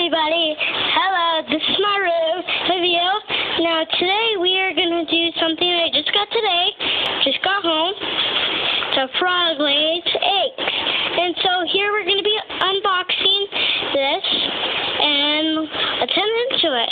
everybody. Hello, this is my review. Now today we are going to do something I just got today. Just got home. It's a frog lays eggs. And so here we're going to be unboxing this and let's head into it.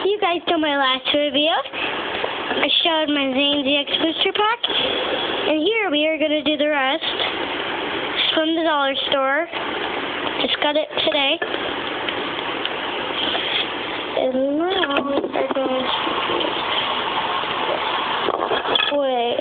You guys know my last review. I showed my Zane ZX booster pack. And here we are going to do the rest. It's from the dollar store. Just got it today. And now we're going to... Wait.